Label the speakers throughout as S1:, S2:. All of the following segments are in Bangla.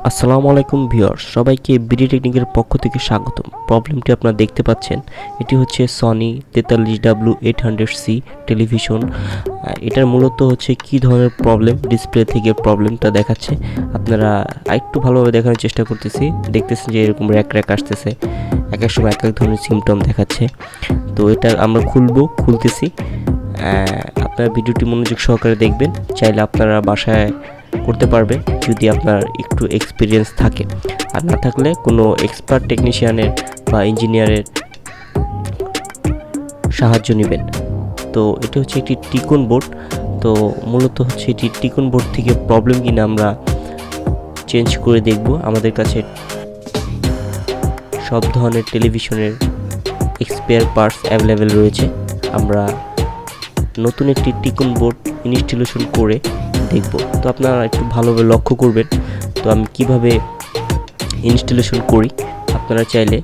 S1: আসসালামু আলাইকুম ভিউয়ার্স, সবাইকে বিডি টেকনিকের পক্ষ থেকে স্বাগতম। প্রবলেমটি আপনারা দেখতে পাচ্ছেন, এটি হচ্ছে সনি 43W800C টেলিভিশন। এটার মূলত হচ্ছে কি ধরনের প্রবলেম, ডিসপ্লে থেকে প্রবলেমটা দেখাচ্ছে। আপনারা আরেকটু ভালোভাবে দেখানোর চেষ্টা করতেছি। দেখতেছেন যে এরকম র্যাক আসতেছে, এক এক সময় এক এক ধরনের সিমটম দেখাচ্ছে। তো এটা আমরা খুলতেছি। আপনারা ভিডিওটি মনোযোগ সহকারে দেখবেন। চাইলে আপনারা বাসায় করতে পারবেন যদি আপনার একটু এক্সপিরিয়েন্স থাকে, আর না থাকলে কোনো এক্সপার্ট টেকনিশিয়ানের বা ইঞ্জিনিয়ারের সাহায্য নেবেন। তো এটা হচ্ছে একটি টিকন বোর্ড। তো মূলত হচ্ছে এটি টিকন বোর্ড থেকে প্রবলেম কিনা আমরা চেঞ্জ করে দেখব। আমাদের কাছে সব ধরনের টেলিভিশনের স্পেয়ার পার্টস অ্যাভেলেবেল রয়েছে। আমরা নতুন একটি টিকন বোর্ড ইনস্টলেশন করে দেখব। তো আপনারা একটু ভালোভাবে লক্ষ্য করবেন তো আমি কিভাবে ইনস্টলেশন করি। আপনারা চাইলে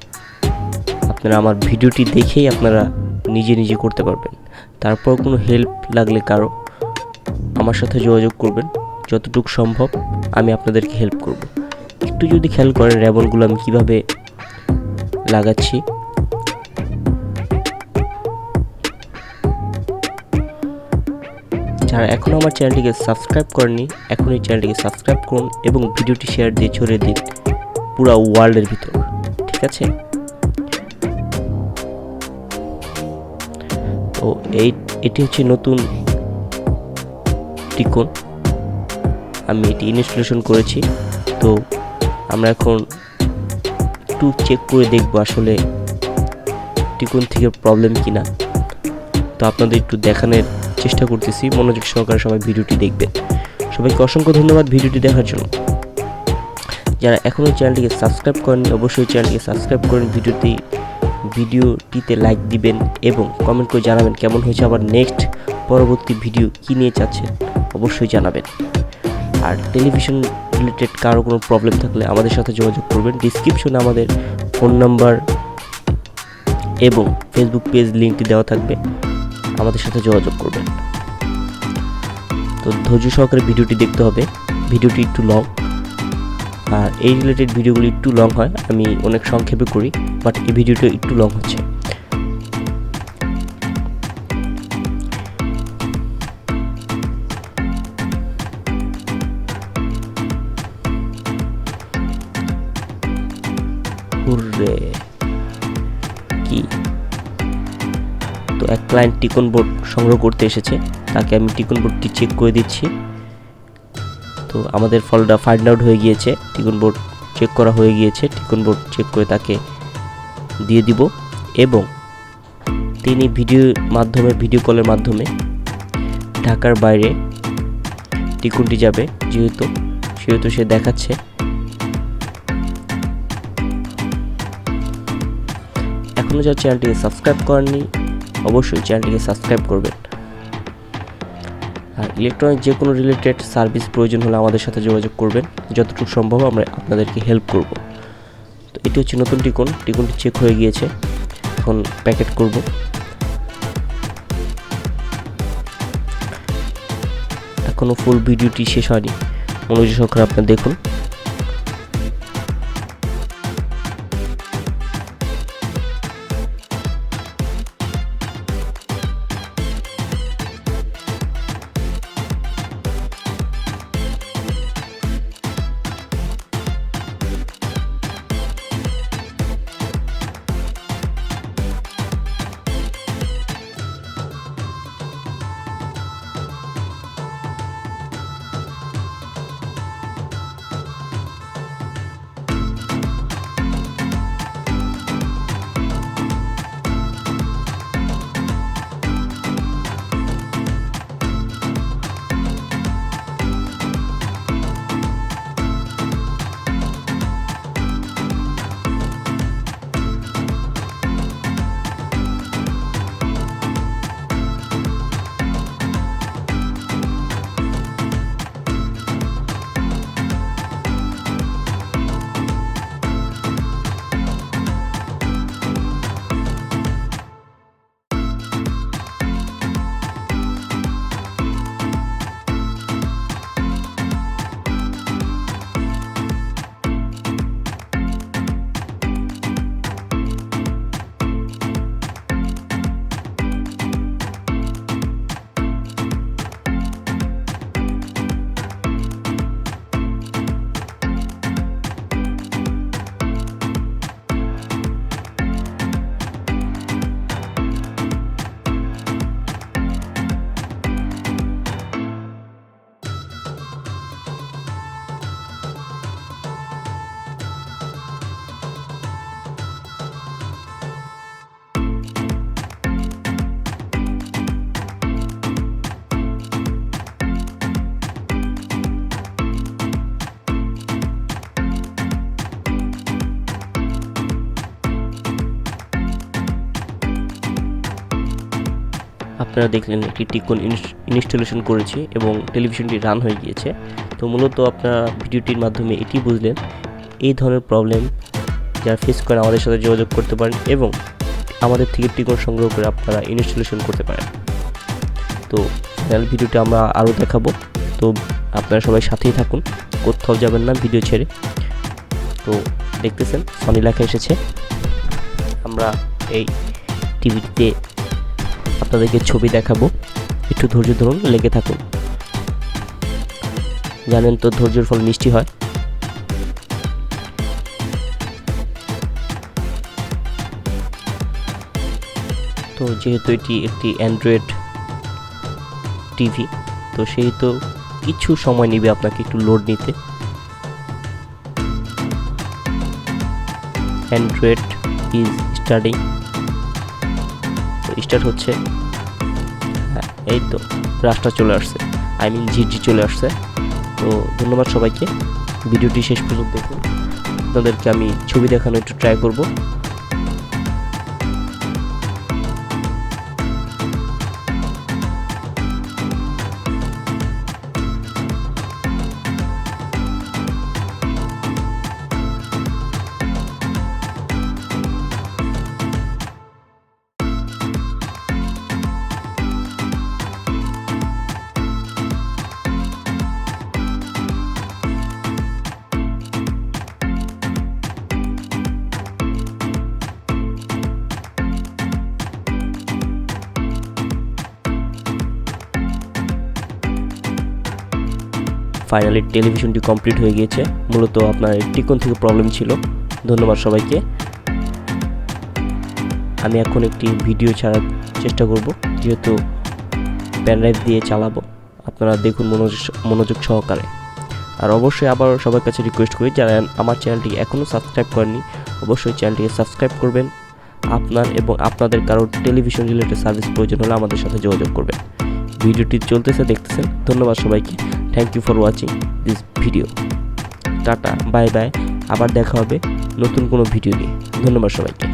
S1: আপনারা আমার ভিডিওটি দেখেই আপনারা নিজে করতে পারবেন। তারপর কোনো হেল্প লাগলে কারো আমার সাথে যোগাযোগ করবেন, যতটুকু সম্ভব আমি আপনাদেরকে হেল্প করব। একটু যদি খেয়াল করেন র্যাবনগুলো আমি কিভাবে লাগাচ্ছি। যারা এখনও আমার চ্যানেলটিকে সাবস্ক্রাইব করেননি, এখন এই চ্যানেলটিকে সাবস্ক্রাইব করুন এবং ভিডিওটি শেয়ার দিয়ে ছড়িয়ে দিন পুরো ওয়ার্ল্ডের ভিতর, ঠিক আছে? তো এটি হচ্ছে নতুন টিকন, আমি এটি ইনস্টলেশন করেছি। তো আমরা এখন একটু চেক করে দেখব আসলে টিকন থেকে প্রবলেম কিনা। তো আপনাদের একটু দেখানোর চেষ্টা করতেছি, মনোযোগ সহকারে সবাই ভিডিওটি দেখবেন। সবাইকে অসংখ্য ধন্যবাদ ভিডিওটি দেখার জন্য। যারা এখনও চ্যানেলটিকে সাবস্ক্রাইব করেননি অবশ্যই চ্যানেলটিকে সাবস্ক্রাইব করেন, ভিডিওটিতে লাইক দিবেন এবং কমেন্ট করে জানাবেন কেমন হয়েছে। আবার নেক্সট পরবর্তী ভিডিও কী নিয়ে চাচ্ছেন অবশ্যই জানাবেন। আর টেলিভিশন রিলেটেড কারো কোনো প্রবলেম থাকলে আমাদের সাথে যোগাযোগ করবেন। ডিসক্রিপশনে আমাদের ফোন নাম্বার এবং ফেসবুক পেজ লিঙ্কটি দেওয়া থাকবে, আমাদের সাথে যোগাযোগ করবেন। তো ধৈর্য সহকারে ভিডিওটি দেখতে হবে, ভিডিওটি একটু লং, আর এই রিলেটেড ভিডিওগুলি একটু লং হয়, আমি অনেক সংক্ষেপে করি, বাট এই ভিডিওটা একটু লং হচ্ছে। হুররে কি, তো এক ক্লায়েন্ট টিকন বোর্ড সংগ্রহ করতে এসেছে, তাকে আমি টিকন বোর্ডটি চেক করে দিচ্ছি। তো আমাদের ফলটা ফাইন্ড আউট হয়ে গিয়েছে, টিকন বোর্ড চেক করা হয়ে গিয়েছে। টিকন বোর্ড চেক করে তাকে দিয়ে দিব এবং তিনি ভিডিও কলের মাধ্যমে ঢাকার বাইরে টিকনটি যাবে, যেহেতু সে দেখাচ্ছে। এখনও যারা চ্যানেলটিকে সাবস্ক্রাইব করেননি অবশ্যই চ্যানেলটিকে সাবস্ক্রাইব করবেন। আর ইলেকট্রনিক যে কোনো রিলেটেড সার্ভিস প্রয়োজন হলে আমাদের সাথে যোগাযোগ করবেন, যতটুকু সম্ভব আমরা আপনাদেরকে হেল্প করব। তো এটি হচ্ছে নতুন টিকনটি চেক হয়ে গিয়েছে, এখন প্যাকেট করব। এখনও ফুল ভিডিওটি শেষ হয়নি, মনোযোগ সহকারে আপনারা দেখুন। আপনারা দেখলেন একটি টিকন ইনস্টলেশন করেছি এবং টেলিভিশনটি রান হয়ে গিয়েছে। তো মূলত আপনারা ভিডিওটির মাধ্যমে এটি বুঝলেন এই ধরনের প্রবলেম যারা ফেস করেন আমাদের সাথে যোগাযোগ করতে পারেন এবং আমাদের থেকে টিকন সংগ্রহ করে আপনারা ইনস্টলেশন করতে পারেন। তো ফাইনাল ভিডিওটি আমরা আরও দেখাবো, তো আপনারা সবাই সাথেই থাকুন, কোথাও যাবেন না ভিডিও ছেড়ে। তো দেখতেছেন সনি লেখা এসেছে। আমরা এই টিভিতে আপনাদেরকে ছবি দেখাবো, একটু ধৈর্য ধরুন, লেগে থাকুন। জানেন তো ধৈর্যের ফল মিষ্টি হয়। তো যেহেতু এটি একটি অ্যান্ড্রয়েড টিভি, তো সেই তো কিছু সময় নেবে আপনাকে একটু লোড নিতে। অ্যান্ড্রয়েড ইজ স্টার্টিং, তো স্টার্ট হচ্ছে। হ্যাঁ, এই তো রাস্তা চলে আসছে, ঝিরঝি চলে আসছে। তো ধন্যবাদ সবাইকে, ভিডিওটি শেষ পর্যন্ত দেখুন। আপনাদেরকে আমি ছবি দেখানো একটু ট্রাই করব। ফাইনালি টেলিভিশনটি কমপ্লিট হয়ে গিয়েছে। মূলত আপনার টিকন থেকে প্রবলেম ছিল। ধন্যবাদ সবাইকে। আমি এখন একটি ভিডিও ছাড়ার চেষ্টা করব, যেহেতু পেনড্রাইভ দিয়ে চালাবো। আপনারা দেখুন মনোযোগ সহকারে। আর অবশ্যই আবার সবার কাছে রিকোয়েস্ট করি, যারা আমার চ্যানেলটি এখনও সাবস্ক্রাইব করেননি অবশ্যই চ্যানেলটিকে সাবস্ক্রাইব করবেন। আপনার এবং আপনাদের কারো টেলিভিশন রিলেটেড সার্ভিস প্রয়োজন হলে আমাদের সাথে যোগাযোগ করবেন। ভিডিওটি চলতেছে, দেখতেছেন। ধন্যবাদ সবাইকে। Thank you for watching this video. Tata, bye bye. আবার দেখা হবে নতুন কোনো ভিডিও নিয়ে। ধন্যবাদ সবাইকে।